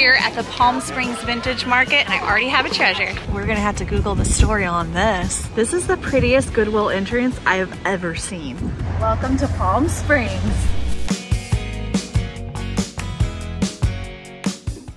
here at the Palm Springs Vintage Market, and I already have a treasure. We're gonna have to Google the story on this. This is the prettiest Goodwill entrance I've ever seen. Welcome to Palm Springs.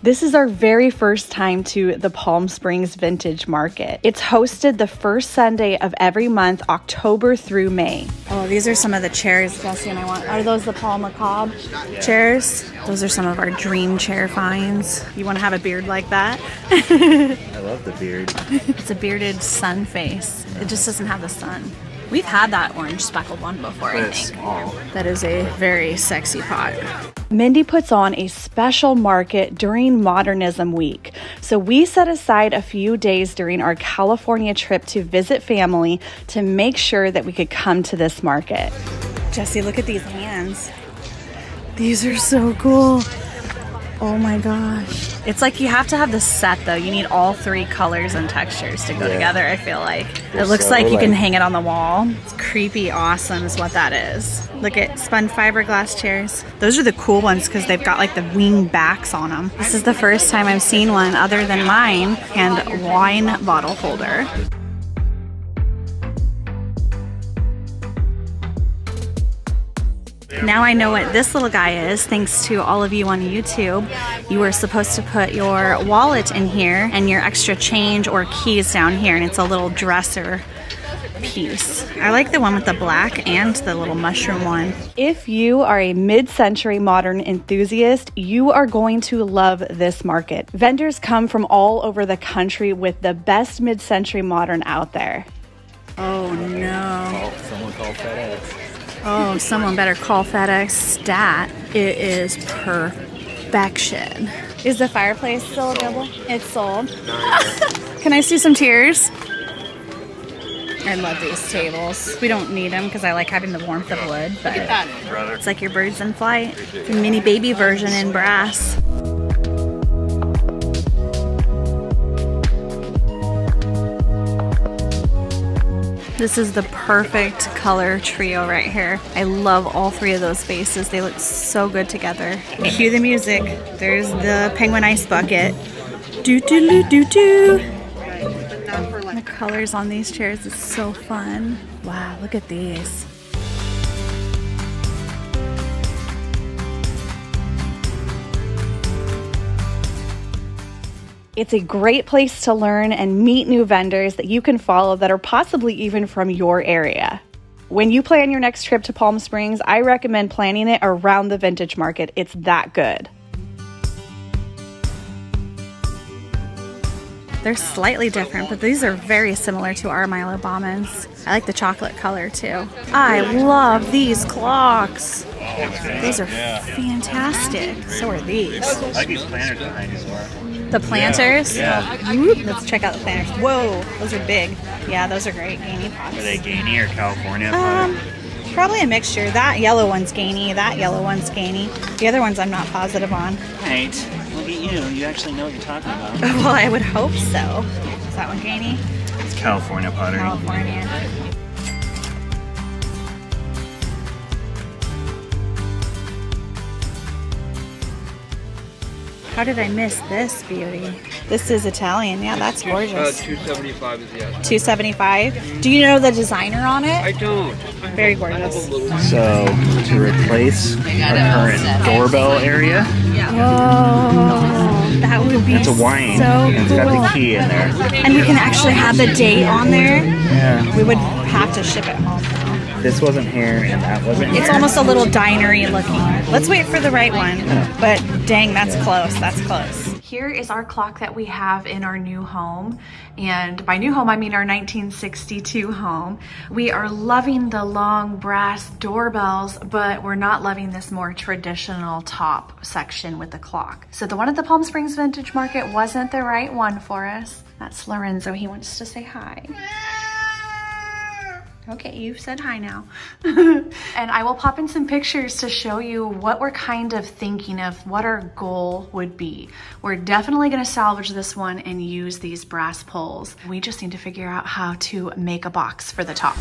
This is our very first time to the Palm Springs Vintage Market. It's hosted the first Sunday of every month, October through May. Oh, these are some of the chairs Jesse and I want. Are those the Paul Macabre chairs? Those are some of our dream chair finds. You want to have a beard like that? I love the beard. It's a bearded sun face. It just doesn't have the sun. We've had that orange speckled one before, I think. Small. That is a very sexy pot. Mindy puts on a special market during Modernism Week. So we set aside a few days during our California trip to visit family to make sure that we could come to this market. Jesse, look at these hands. These are so cool. Oh my gosh. It's like you have to have the set though. You need all three colors and textures to go together, I feel like. It looks like you can hang it on the wall. It's creepy awesome is what that is. Look at spun fiberglass chairs. Those are the cool ones because they've got like the wing backs on them. This is the first time I've seen one other than mine and wine bottle holder. Now I know what this little guy is, thanks to all of you on YouTube. You were supposed to put your wallet in here and your extra change or keys down here, and it's a little dresser piece. I like the one with the black and the little mushroom one. If you are a mid-century modern enthusiast, you are going to love this market. Vendors come from all over the country with the best mid-century modern out there. Oh no. Someone call FedEx. Oh, someone better call FedEx stat. It is perfection. Is the fireplace still available? It's sold. Can I see some tears? I love these tables. We don't need them because I like having the warmth of wood, but it's like your birds in flight. The mini baby version in brass. This is the perfect color trio right here. I love all three of those faces. They look so good together. Cue the music. There's the penguin ice bucket. Do do do do do. The colors on these chairs is so fun. Wow, look at these. It's a great place to learn and meet new vendors that you can follow that are possibly even from your area. When you plan your next trip to Palm Springs, I recommend planning it around the vintage market. It's that good. They're slightly different, but these are very similar to our Milo Bombins. I like the chocolate color too. I love these clocks. Those are fantastic. So are these. I like these planters behind you, Laura. The planters? Yeah. Let's check out the planters. Whoa, those are big. Yeah, those are great. Gainy pots. Are they Gainy or California? Probably a mixture. That yellow one's Gainy, that yellow one's Gainy. The other ones I'm not positive on. Right. Look at you. You actually know what you're talking about. Well, I would hope so. Is that one Gainy? It's California pottery. California. How did I miss this beauty? This is Italian. Yeah, that's gorgeous. $275 is the estimate. $275. Do you know the designer on it? I don't. Very gorgeous. So, to replace our current doorbell area, Whoa, that would be it's a wine. so And it's got cool. the key in there. And we can actually have the date on there. Yeah. We would have to ship it home though. This wasn't here and that wasn't here. It's almost a little dinery looking. Let's wait for the right one. But dang, that's close. That's close. Here is our clock that we have in our new home. And by new home, I mean our 1962 home. We are loving the long brass doorbells, but we're not loving this more traditional top section with the clock. So the one at the Palm Springs Vintage Market wasn't the right one for us. That's Lorenzo. He wants to say hi. Okay, you've said hi now. And I will pop in some pictures to show you what we're kind of thinking of, what our goal would be. We're definitely gonna salvage this one and use these brass poles. We just need to figure out how to make a box for the top.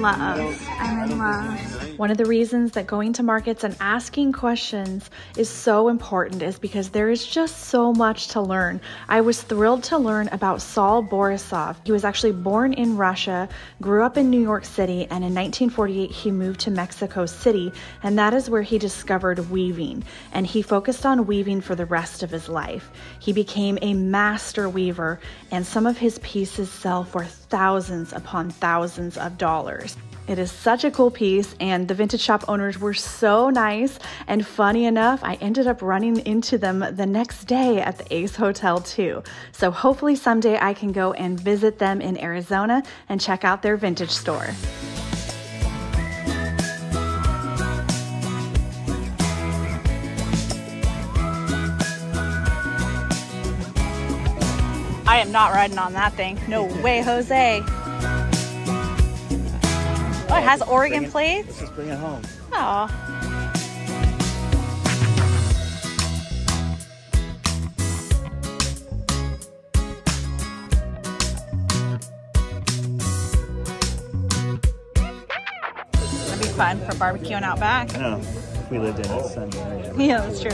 love. I'm in love. One of the reasons that going to markets and asking questions is so important is because there is just so much to learn. I was thrilled to learn about Saul Borisov. He was actually born in Russia, grew up in New York City, and in 1948 he moved to Mexico City, and that is where he discovered weaving, and he focused on weaving for the rest of his life. He became a master weaver, and some of his pieces sell for thousands upon thousands of dollars. It is such a cool piece, and the vintage shop owners were so nice, and funny enough, I ended up running into them the next day at the Ace Hotel too. So hopefully someday I can go and visit them in Arizona and check out their vintage store. I am not riding on that thing. No way, Jose. Oh, it has Oregon plates? Let's just bring it home. Oh. That'd be fun for barbecuing out back. I know. If we lived in a sunny area. Yeah, that's true.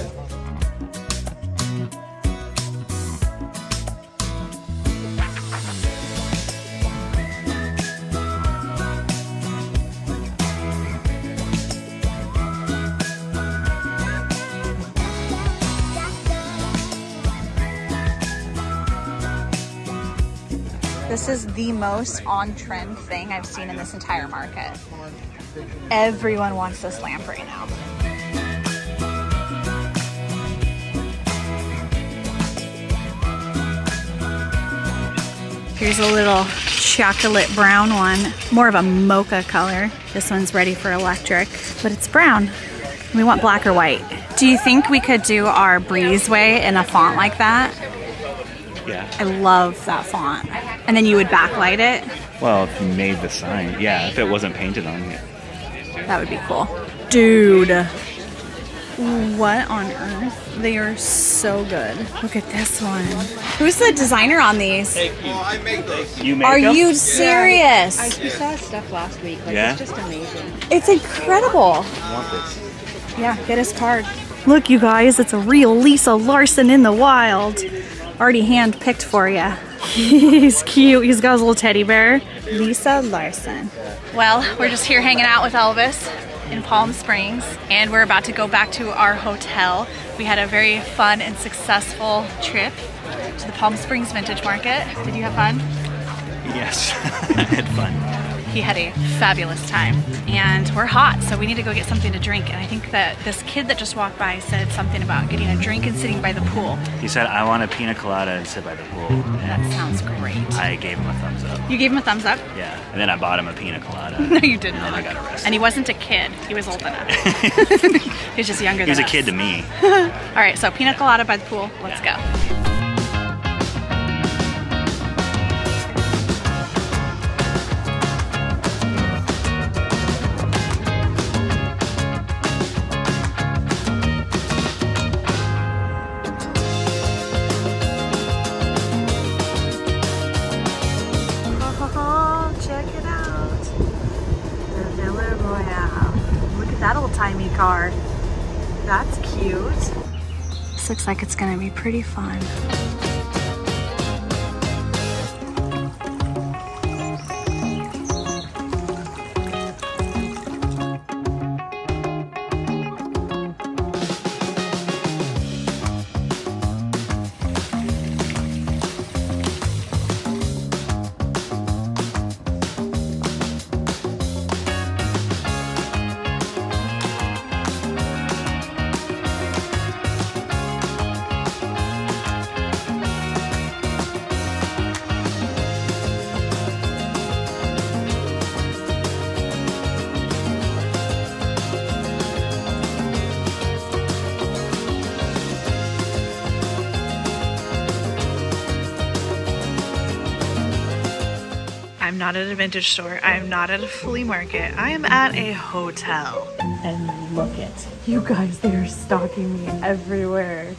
This is the most on-trend thing I've seen in this entire market. Everyone wants this lamp right now. Here's a little chocolate brown one, more of a mocha color. This one's ready for electric, but it's brown. We want black or white. Do you think we could do our breezeway in a font like that? Yeah. I love that font. And then you would backlight it? Well, if you made the sign, yeah, if it wasn't painted on it. That would be cool. Dude, what on earth? They are so good. Look at this one. Who's the designer on these? I make those. You make Are them? you serious? We saw stuff last week. Like, Yeah? It's just amazing. It's incredible. I want this. Yeah, get his card. Look, you guys, it's a real Lisa Larson in the wild. Already hand-picked for you. He's cute. He's got his little teddy bear. Lisa Larson. Well, we're just here hanging out with Elvis in Palm Springs, and we're about to go back to our hotel. We had a very fun and successful trip to the Palm Springs Vintage Market. Did you have fun? Yes. I had fun. He had a fabulous time, and we're hot, so we need to go get something to drink. And I think that this kid that just walked by said something about getting a drink and sitting by the pool. He said, I want a pina colada and sit by the pool. That And sounds great. I gave him a thumbs up. You gave him a thumbs up? Yeah. And then I bought him a pina colada. No, you didn't. And then I got arrested. And he wasn't a kid. He was old enough. He was just younger He was than a us. kid to me. All right, so pina colada by the pool. Let's go. Check it out. The Villa Royale. Look at that old-timey car. That's cute. This looks like it's gonna be pretty fun. I'm not at a vintage store. I am not at a flea market. I am at a hotel. And look it. You guys, they are stalking me everywhere.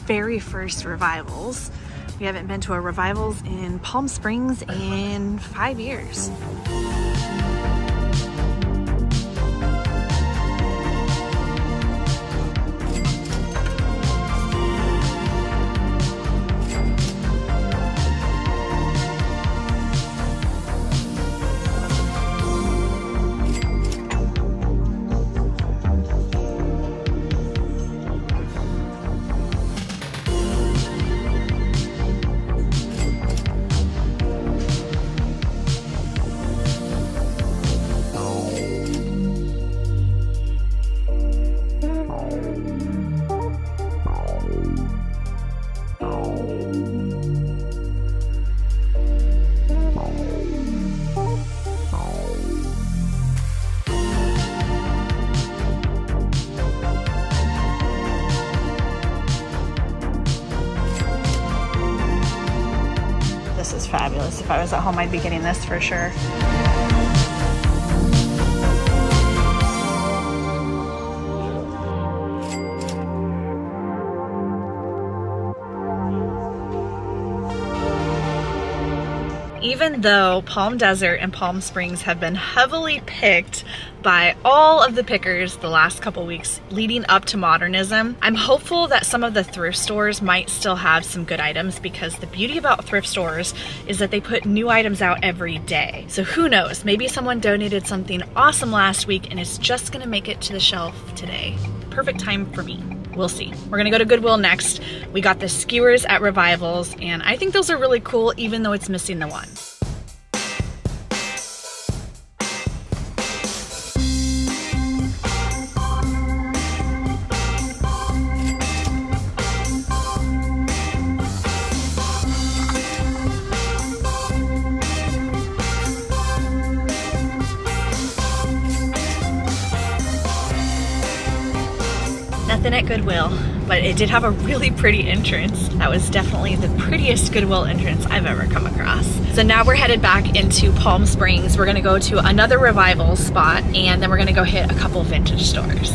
very first revivals. We haven't been to a revivals in Palm Springs in 5 years. This is fabulous. If I was at home, I'd be getting this for sure. Even though Palm Desert and Palm Springs have been heavily picked by all of the pickers the last couple weeks leading up to Modernism, I'm hopeful that some of the thrift stores might still have some good items, because the beauty about thrift stores is that they put new items out every day. So who knows, maybe someone donated something awesome last week and it's just gonna make it to the shelf today. Perfect time for me. We'll see. We're gonna go to Goodwill next. We got the skewers at Revivals, and I think those are really cool even though it's missing the one. Nothing at Goodwill, but it did have a really pretty entrance. That was definitely the prettiest Goodwill entrance I've ever come across. So now we're headed back into Palm Springs. We're gonna go to another Revival spot, and then we're gonna go hit a couple vintage stores.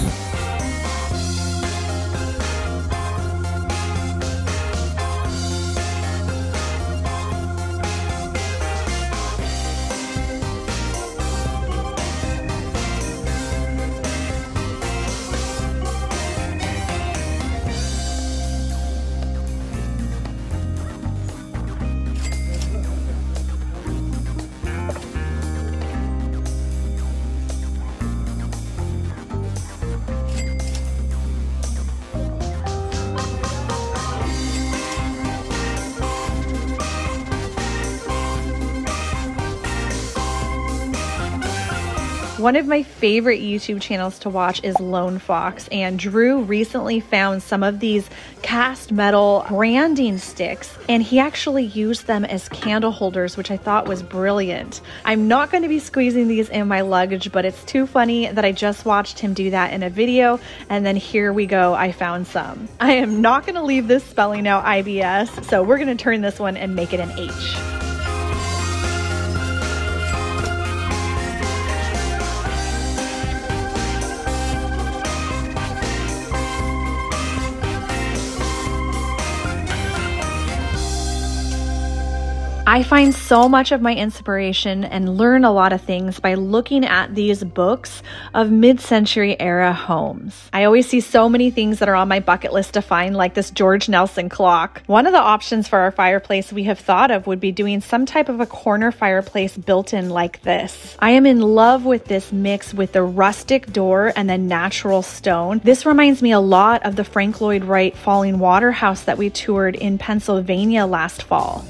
One of my favorite YouTube channels to watch is Lone Fox, and Drew recently found some of these cast metal branding sticks, and he actually used them as candle holders, which I thought was brilliant. I'm not going to be squeezing these in my luggage, but it's too funny that I just watched him do that in a video, and then here we go, I found some. I am not going to leave this spelling out IBS, so we're going to turn this one and make it an H. I find so much of my inspiration and learn a lot of things by looking at these books of mid-century era homes. I always see so many things that are on my bucket list to find, like this George Nelson clock. One of the options for our fireplace we have thought of would be doing some type of a corner fireplace built in like this. I am in love with this mix with the rustic door and the natural stone. This reminds me a lot of the Frank Lloyd Wright Falling Water house that we toured in Pennsylvania last fall.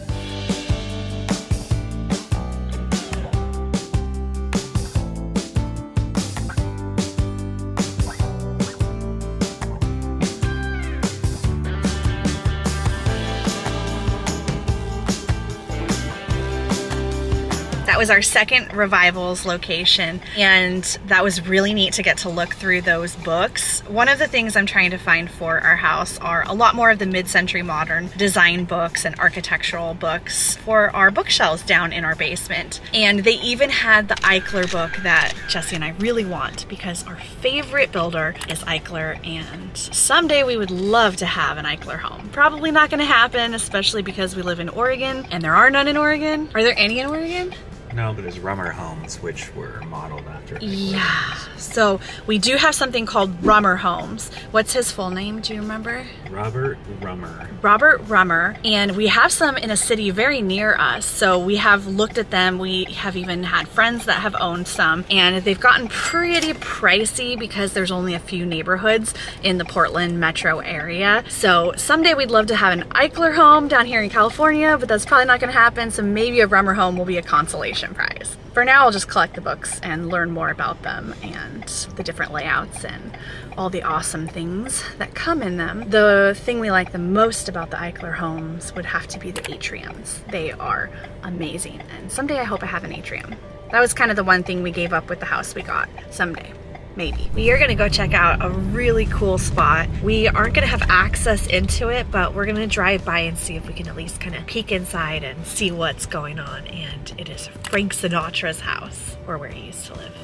That was our second Revivals location, and that was really neat to get to look through those books. One of the things I'm trying to find for our house are a lot more of the mid-century modern design books and architectural books for our bookshelves down in our basement. And they even had the Eichler book that Jesse and I really want because our favorite builder is Eichler, and someday we would love to have an Eichler home. Probably not going to happen, especially because we live in Oregon and there are none in Oregon. Are there any in Oregon? No, but there's Rummer homes, which were modeled after. Yeah, so we do have something called Rummer Homes. What's his full name? Do you remember? Robert Rummer. Robert Rummer, and we have some in a city very near us. So we have looked at them. We have even had friends that have owned some, and they've gotten pretty pricey because there's only a few neighborhoods in the Portland metro area. So someday we'd love to have an Eichler home down here in California, but that's probably not going to happen. So maybe a Rummer home will be a consolation prize. For now, I'll just collect the books and learn more about them and the different layouts and all the awesome things that come in them. The thing we like the most about the Eichler homes would have to be the atriums. They are amazing, and someday I hope I have an atrium. That was kind of the one thing we gave up with the house we got. Someday. Maybe. We are gonna go check out a really cool spot. We aren't gonna have access into it, but we're gonna drive by and see if we can at least kind of peek inside and see what's going on. And it is Frank Sinatra's house, or where he used to live.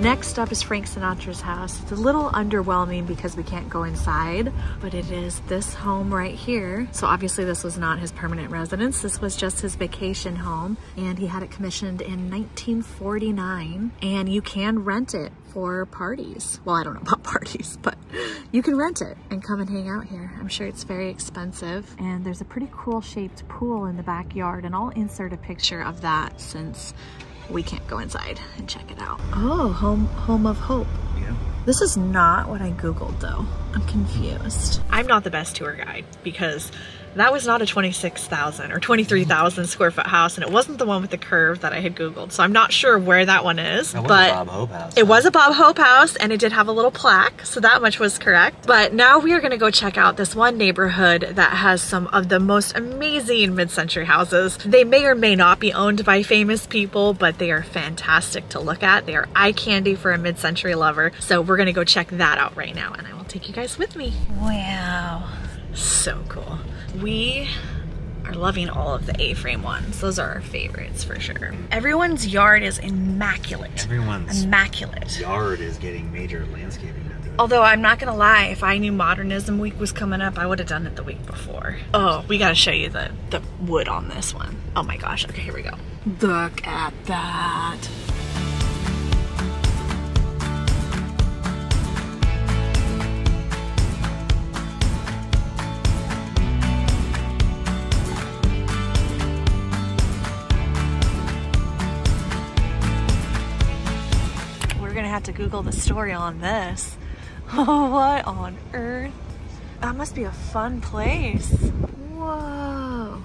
Next up is Frank Sinatra's house. It's a little underwhelming because we can't go inside, but it is this home right here. So obviously this was not his permanent residence. This was just his vacation home, and he had it commissioned in 1949, and you can rent it for parties. Well, I don't know about parties, but you can rent it and come and hang out here. I'm sure it's very expensive. And there's a pretty cool shaped pool in the backyard, and I'll insert a picture of that since we can't go inside and check it out. Oh, home of hope. Yeah. This is not what I Googled though. I'm confused. I'm not the best tour guide because that was not a 26,000 or 23,000 square foot house, and it wasn't the one with the curve that I had Googled. So I'm not sure where that one is. That was but a Bob Hope house. It was a Bob Hope house, and it did have a little plaque, so that much was correct. But now we are gonna go check out this one neighborhood that has some of the most amazing mid-century houses. They may or may not be owned by famous people, but they are fantastic to look at. They are eye candy for a mid-century lover. So we're gonna go check that out right now, and I will take you guys with me. Wow, so cool. We are loving all of the A-frame ones. Those are our favorites for sure. Everyone's yard is immaculate. Everyone's immaculate. Yard is getting major landscaping done to it. Although I'm not gonna lie, if I knew Modernism Week was coming up, I would have done it the week before. Oh, we gotta show you the wood on this one. Oh my gosh, okay, here we go. Look at that. Have to Google the story on this. Oh, what on earth? That must be a fun place. Whoa.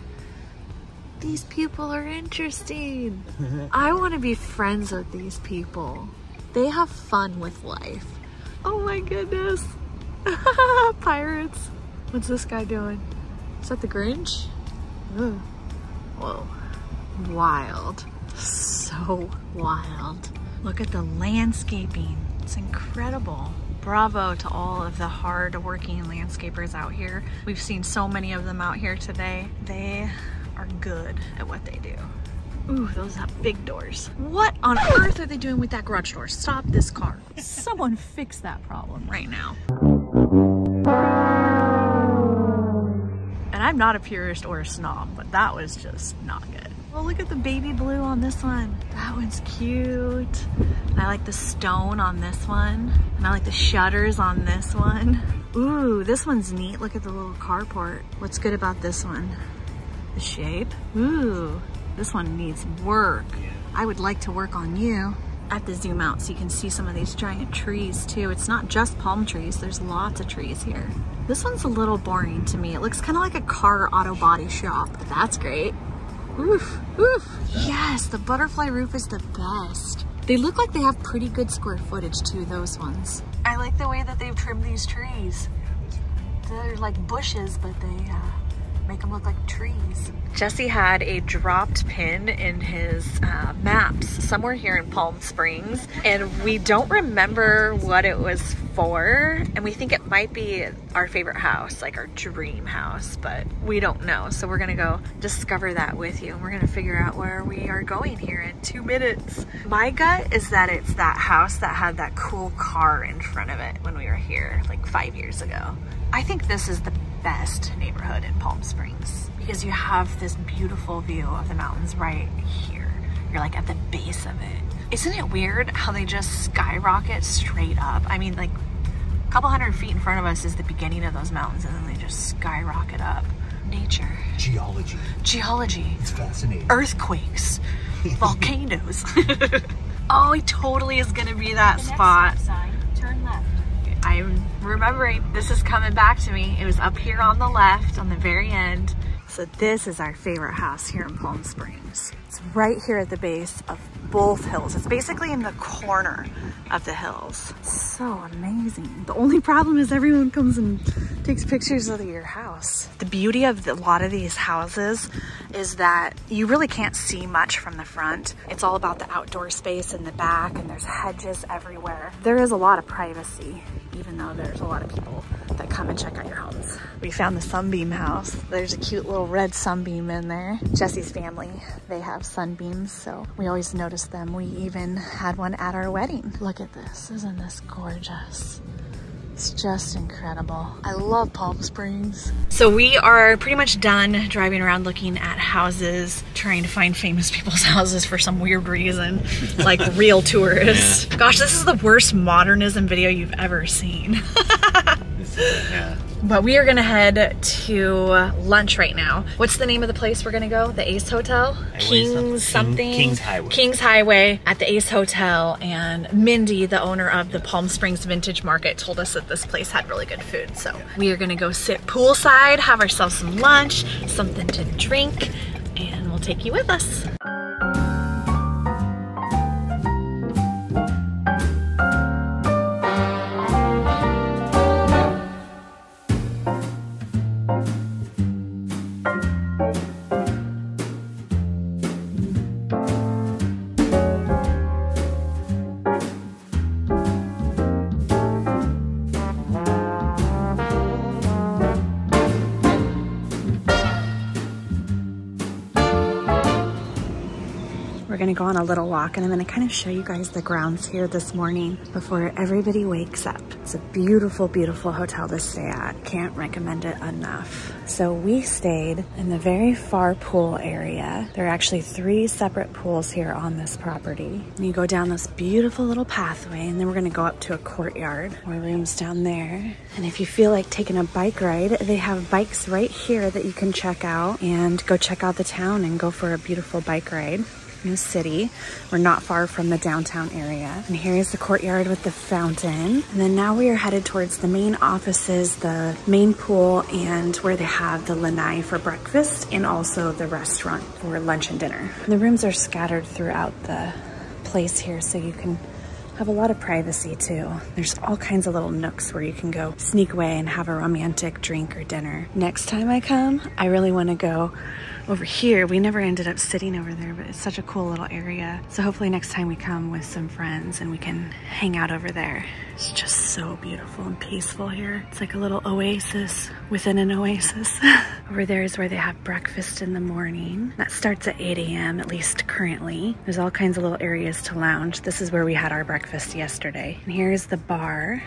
These people are interesting. I want to be friends with these people. They have fun with life. Oh my goodness. Pirates. What's this guy doing? Is that the Grinch? Ooh. Whoa. Wild. So wild. Look at the landscaping. It's incredible. Bravo to all of the hard-working landscapers out here. We've seen so many of them out here today. They are good at what they do. Ooh, those have big doors. What on earth are they doing with that garage door? Stop this car. Someone fix that problem right now. And I'm not a purist or a snob, but that was just not good. Oh, look at the baby blue on this one. That one's cute. And I like the stone on this one. And I like the shutters on this one. Ooh, this one's neat. Look at the little carport. What's good about this one? The shape. Ooh, this one needs work. I would like to work on you. I have to zoom out so you can see some of these giant trees too. It's not just palm trees. There's lots of trees here. This one's a little boring to me. It looks kind of like a car auto body shop. That's great. Oof, oof. Yes, the butterfly roof is the best. They look like they have pretty good square footage too, those ones. I like the way that they've trimmed these trees. They're like bushes, but they make them look like trees. Jesse had a dropped pin in his maps somewhere here in Palm Springs, and we don't remember what it was for, and we think it might be our favorite house, like our dream house, but we don't know. So we're gonna go discover that with you, and we're gonna figure out where we are going here in 2 minutes. My gut is that it's that house that had that cool car in front of it when we were here like 5 years ago. I think this is the best neighborhood in Palm Springs because you have this beautiful view of the mountains right here. You're like at the base of it. Isn't it weird how they just skyrocket straight up? I mean, like a couple hundred feet in front of us is the beginning of those mountains, and then they just skyrocket up. Nature. Geology. Geology. It's fascinating. Earthquakes. Volcanoes. Oh, it totally is gonna be that spot. Sign, turn left. I'm remembering, this is coming back to me. It was up here on the left, on the very end. So this is our favorite house here in Palm Springs. It's right here at the base of both hills. It's basically in the corner of the hills. So amazing. The only problem is everyone comes and takes pictures of your house. The beauty of a lot of these houses is that you really can't see much from the front. It's all about the outdoor space in the back, and there's hedges everywhere. There is a lot of privacy, even though there's a lot of people that come and check out your homes. We found the sunbeam house. There's a cute little red sunbeam in there. Jesse's family, they have sunbeams, so we always notice them. We even had one at our wedding. Look at this, isn't this gorgeous? It's just incredible. I love Palm Springs. So we are pretty much done driving around looking at houses, trying to find famous people's houses for some weird reason, like real tourists. Yeah. Gosh, this is the worst modernism video you've ever seen. Yeah. But we are gonna head to lunch right now. What's the name of the place we're gonna go? The Ace Hotel? King's Highway. King's Highway at the Ace Hotel. And Mindy, the owner of the Palm Springs Vintage Market, told us that this place had really good food. So we are gonna go sit poolside, have ourselves some lunch, something to drink, and we'll take you with us. We're gonna go on a little walk, and I'm gonna kind of show you guys the grounds here this morning before everybody wakes up. It's a beautiful, beautiful hotel to stay at. Can't recommend it enough. So we stayed in the very far pool area. There are actually 3 separate pools here on this property. And you go down this beautiful little pathway, and then we're gonna go up to a courtyard. More rooms down there. And if you feel like taking a bike ride, they have bikes right here that you can check out and go check out the town and go for a beautiful bike ride. New city. We're not far from the downtown area. And here is the courtyard with the fountain. And then now we are headed towards the main offices, the main pool, and where they have the lanai for breakfast and also the restaurant for lunch and dinner. The rooms are scattered throughout the place here, so you can have a lot of privacy too. There's all kinds of little nooks where you can go sneak away and have a romantic drink or dinner. Next time I come, I really want to go over here. We never ended up sitting over there, but it's such a cool little area. So hopefully next time we come with some friends and we can hang out over there. It's just so beautiful and peaceful here. It's like a little oasis within an oasis. Over there is where they have breakfast in the morning. That starts at 8 a.m., at least currently. There's all kinds of little areas to lounge. This is where we had our breakfast yesterday. And here is the bar.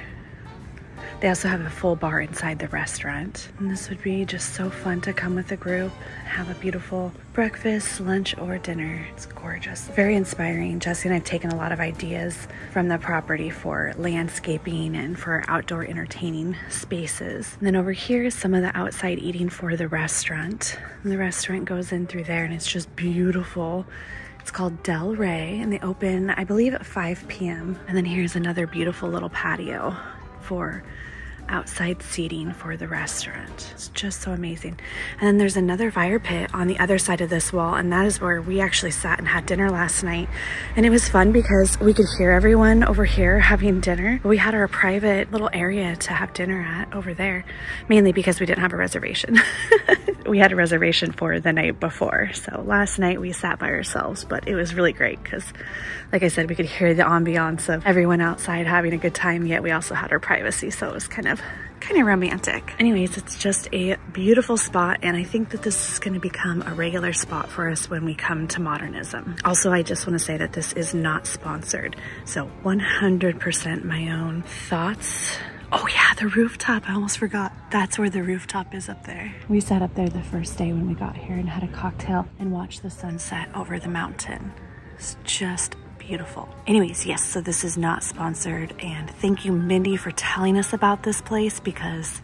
They also have a full bar inside the restaurant. And this would be just so fun to come with a group, have a beautiful breakfast, lunch, or dinner. It's gorgeous. Very inspiring. Jesse and I have taken a lot of ideas from the property for landscaping and for outdoor entertaining spaces. And then over here is some of the outside eating for the restaurant. And the restaurant goes in through there, and it's just beautiful. It's called Del Rey, and they open, I believe, at 5 p.m. And then here's another beautiful little patio for outside seating for the restaurant. It's just so amazing. And then there's another fire pit on the other side of this wall, and that is where we actually sat and had dinner last night. And it was fun because we could hear everyone over here having dinner. We had our private little area to have dinner at over there, mainly because we didn't have a reservation. We had a reservation for the night before. So last night we sat by ourselves, but it was really great because, like I said, we could hear the ambiance of everyone outside having a good time, yet we also had our privacy. So it was kind of romantic. Anyways, it's just a beautiful spot, and I think that this is going to become a regular spot for us when we come to Modernism. Also, I just want to say that this is not sponsored, so 100% my own thoughts. Oh yeah, the rooftop, I almost forgot. That's where the rooftop is up there. We sat up there the first day when we got here and had a cocktail and watched the sunset over the mountain. It's just beautiful. Anyways, yes, so this is not sponsored, and thank you, Mindy, for telling us about this place because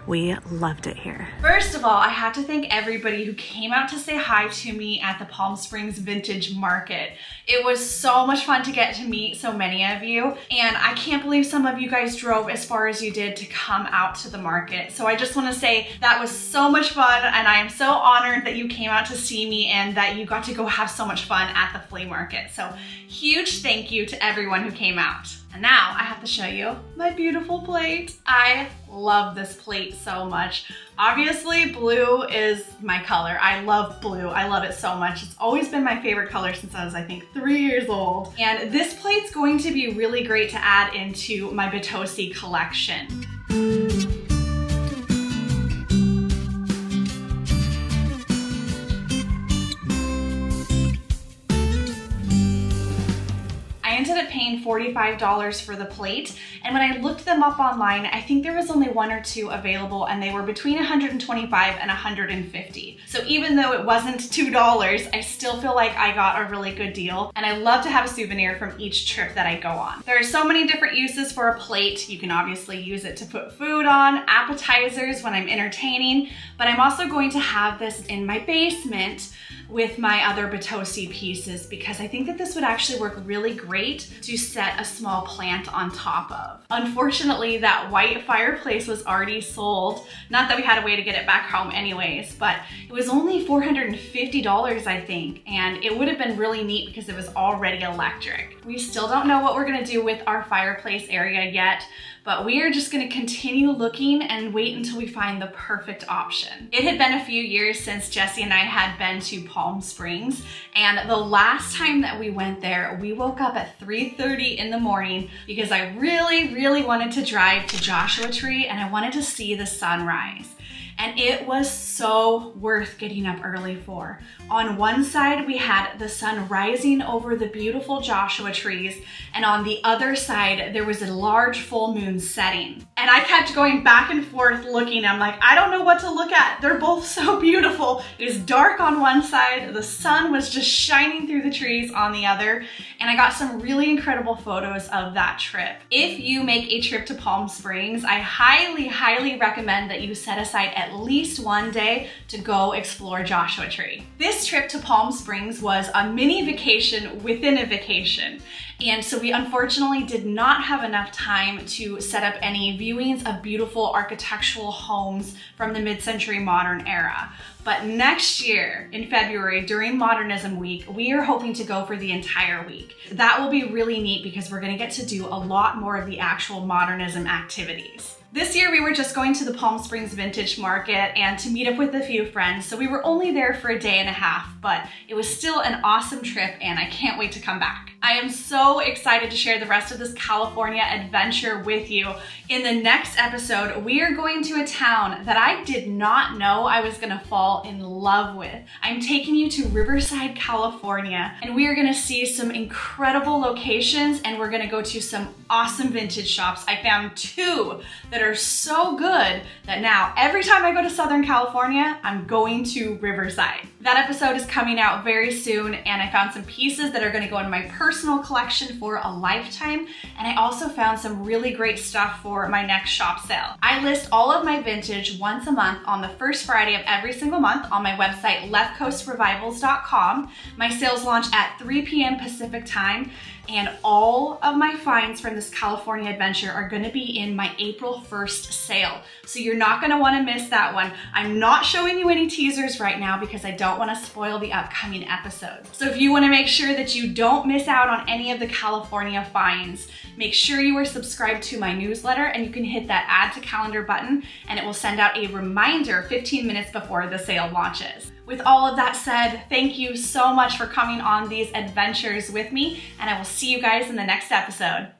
we loved it here. First of all, I have to thank everybody who came out to say hi to me at the Palm Springs Vintage Market. It was so much fun to get to meet so many of you, and I can't believe some of you guys drove as far as you did to come out to the market. So I just want to say that was so much fun, and I am so honored that you came out to see me and that you got to go have so much fun at the flea market. So huge thank you to everyone who came out. And now I have to show you my beautiful plate. I love this plate so much. Obviously, blue is my color. I love blue. I love it so much. It's always been my favorite color since I was, I think, 3 years old. And this plate's going to be really great to add into my Batosi collection. I ended up paying $45 for the plate, and when I looked them up online, I think there was only 1 or 2 available, and they were between $125 and $150. So even though it wasn't $2, I still feel like I got a really good deal, and I love to have a souvenir from each trip that I go on. There are so many different uses for a plate. You can obviously use it to put food on, appetizers when I'm entertaining, but I'm also going to have this in my basement with my other Batosi pieces because I think that this would actually work really great to set a small plant on top of. Unfortunately, that white fireplace was already sold. Not that we had a way to get it back home anyways, but it was only $450, I think, and it would have been really neat because it was already electric. We still don't know what we're gonna do with our fireplace area yet, but we are just gonna continue looking and wait until we find the perfect option. It had been a few years since Jesse and I had been to Palm Springs, and the last time that we went there, we woke up at 3:30 in the morning because I really wanted to drive to Joshua Tree and I wanted to see the sunrise. And it was so worth getting up early for. On one side, we had the sun rising over the beautiful Joshua trees, and on the other side, there was a large full moon setting. And I kept going back and forth looking. I'm like, I don't know what to look at. They're both so beautiful. It was dark on one side, the sun was just shining through the trees on the other, and I got some really incredible photos of that trip. If you make a trip to Palm Springs, I highly recommend that you set aside at least one day to go explore Joshua Tree. This trip to Palm Springs was a mini vacation within a vacation. And so we unfortunately did not have enough time to set up any viewings of beautiful architectural homes from the mid-century modern era. But next year in February during Modernism Week, we are hoping to go for the entire week. That will be really neat because we're gonna get to do a lot more of the actual Modernism activities. This year we were just going to the Palm Springs Vintage Market and to meet up with a few friends, so we were only there for a day and a half, but it was still an awesome trip and I can't wait to come back. I am so excited to share the rest of this California adventure with you. In the next episode, we are going to a town that I did not know I was gonna fall in love with. I'm taking you to Riverside, California, and we are gonna see some incredible locations and we're gonna go to some awesome vintage shops. I found 2 that are so good that now every time I go to Southern California, I'm going to Riverside. That episode is coming out very soon, and I found some pieces that are gonna go in my personal collection for a lifetime, and I also found some really great stuff for my next shop sale. I list all of my vintage once a month on the first Friday of every single month on my website, leftcoastrevivals.com. My sales launch at 3 p.m. Pacific time, And all of my finds from this California adventure are gonna be in my April 1st sale. So you're not gonna wanna miss that one. I'm not showing you any teasers right now because I don't wanna spoil the upcoming episodes. So if you wanna make sure that you don't miss out on any of the California finds, make sure you are subscribed to my newsletter, and you can hit that add to calendar button and it will send out a reminder 15 minutes before the sale launches. With all of that said, thank you so much for coming on these adventures with me, and I will see you guys in the next episode.